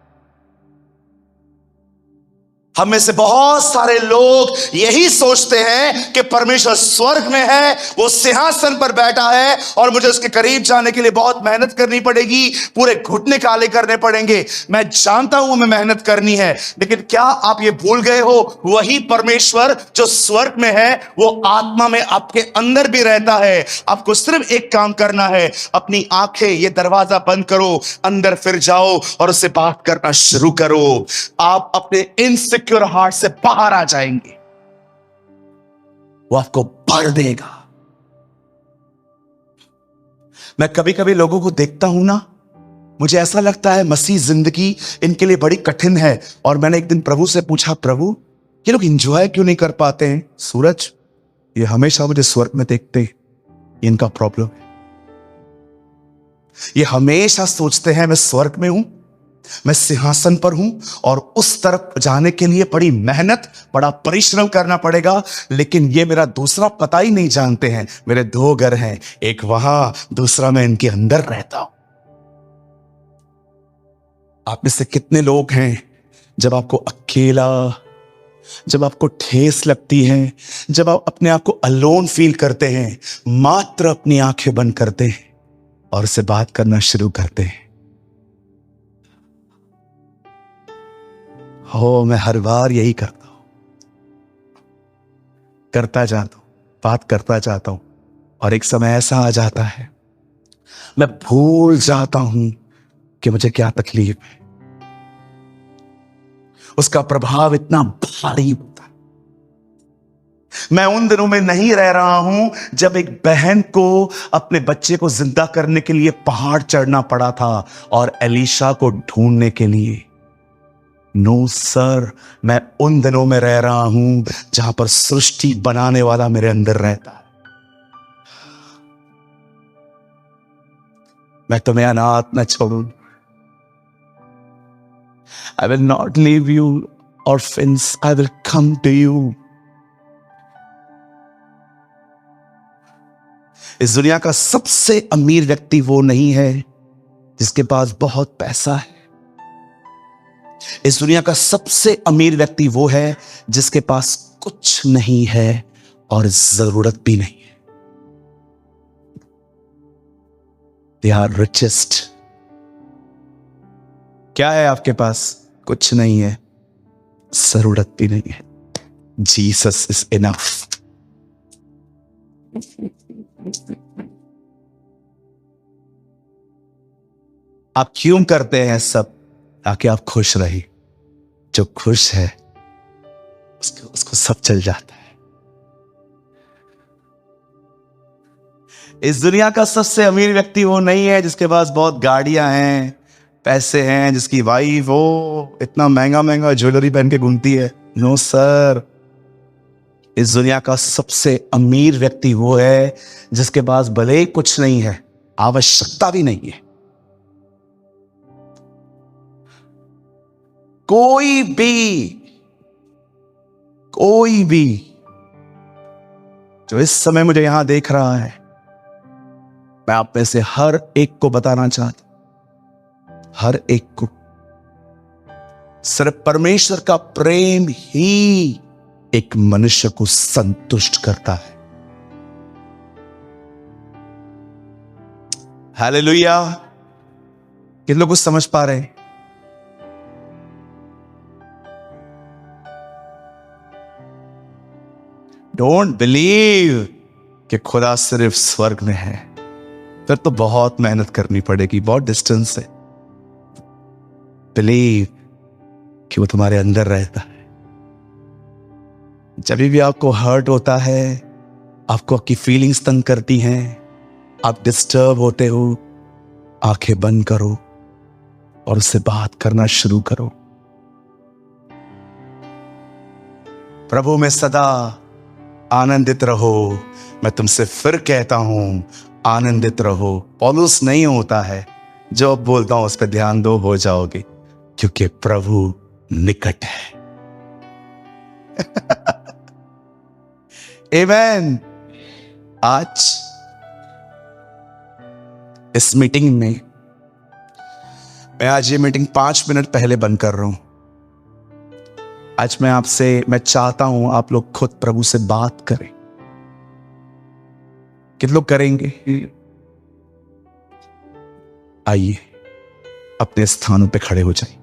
हम में से बहुत सारे लोग यही सोचते हैं कि परमेश्वर स्वर्ग में है, वो सिंहासन पर बैठा है और मुझे उसके करीब जाने के लिए बहुत मेहनत करनी पड़ेगी, पूरे घुटने काले करने पड़ेंगे। मैं जानता हूं हमें मेहनत करनी है, लेकिन क्या आप ये भूल गए हो, वही परमेश्वर जो स्वर्ग में है वो आत्मा में आपके अंदर भी रहता है। आपको सिर्फ एक काम करना है, अपनी आंखें, ये दरवाजा बंद करो, अंदर फिर जाओ और उससे बात करना शुरू करो। आप अपने इनसिक्योर हार्ट से बाहर आ जाएंगे, वो आपको भर देगा। मैं कभी कभी लोगों को देखता हूं ना, मुझे ऐसा लगता है मसीह जिंदगी इनके लिए बड़ी कठिन है। और मैंने एक दिन प्रभु से पूछा, प्रभु ये लोग एंजॉय क्यों नहीं कर पाते हैं? सूरज, ये हमेशा मुझे स्वर्ग में देखते हैं, इनका प्रॉब्लम है। ये हमेशा सोचते हैं मैं स्वर्ग में हूं, मैं सिंहासन पर हूं और उस तरफ जाने के लिए बड़ी मेहनत, बड़ा परिश्रम करना पड़ेगा, लेकिन ये मेरा दूसरा पता ही नहीं जानते हैं। मेरे दो घर हैं, एक वहां, दूसरा मैं इनके अंदर रहता हूं। आप में से कितने लोग हैं जब आपको अकेला, जब आपको ठेस लगती है, जब आप अपने आप को अलोन फील करते हैं, मात्र अपनी आंखें बंद करते हैं और उससे बात करना शुरू करते हैं? हो, मैं हर बार यही करता हूं, करता जाता हूं, बात करता जाता हूं, और एक समय ऐसा आ जाता है मैं भूल जाता हूं कि मुझे क्या तकलीफ है। उसका प्रभाव इतना भारी होता है। मैं उन दिनों में नहीं रह रहा हूं जब एक बहन को अपने बच्चे को जिंदा करने के लिए पहाड़ चढ़ना पड़ा था और एलीशा को ढूंढने के लिए। नो सर, मैं उन दिनों में रह रहा हूं जहां पर सृष्टि बनाने वाला मेरे अंदर रहता है। मैं तुम्हें अनाथ न छोड़ूं। I will not leave you orphans, I will come to you. इस दुनिया का सबसे अमीर व्यक्ति वो नहीं है जिसके पास बहुत पैसा है। इस दुनिया का सबसे अमीर व्यक्ति वो है जिसके पास कुछ नहीं है और जरूरत भी नहीं है। They are richest. क्या है आपके पास? कुछ नहीं है, जरूरत भी नहीं है। Jesus is enough. आप क्यों करते हैं सब? ताकि आप खुश रहिए। जो खुश है उसको सब चल जाता है। इस दुनिया का सबसे अमीर व्यक्ति वो नहीं है जिसके पास बहुत गाड़ियां हैं, पैसे हैं, जिसकी वाइफ वो इतना महंगा महंगा ज्वेलरी पहन के घूमती है। नो सर, इस दुनिया का सबसे अमीर व्यक्ति वो है जिसके पास भले ही कुछ नहीं है, आवश्यकता भी नहीं है। कोई भी जो इस समय मुझे यहां देख रहा है, मैं आप में से हर एक को बताना चाहता हूं, हर एक को, सिर्फ परमेश्वर का प्रेम ही एक मनुष्य को संतुष्ट करता है। हालेलुया। किन लोग कुछ समझ पा रहे हैं? डोंट बिलीव कि खुदा सिर्फ स्वर्ग में है, फिर तो बहुत मेहनत करनी पड़ेगी, बहुत डिस्टेंस है। बिलीव कि वो तुम्हारे अंदर रहता है। जब भी आपको हर्ट होता है, आपको आपकी फीलिंग्स तंग करती हैं, आप डिस्टर्ब होते हो, आंखें बंद करो और उससे बात करना शुरू करो। प्रभु में सदा आनंदित रहो। मैं तुमसे फिर कहता हूं, आनंदित रहो। पौलुस नहीं होता है, जो अब बोलता हूं उस पर ध्यान दो, हो जाओगे, क्योंकि प्रभु निकट है। आमेन। आज इस मीटिंग में, मैं आज ये मीटिंग 5 मिनट पहले बंद कर रहा हूं। आज मैं चाहता हूं आप लोग खुद प्रभु से बात करें। कितने लोग करेंगे? आइए अपने स्थानों पे खड़े हो जाइए।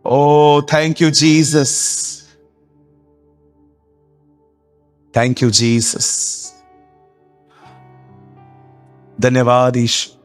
Oh thank you Jesus, thank you Jesus. धन्यवाद ईश्वर।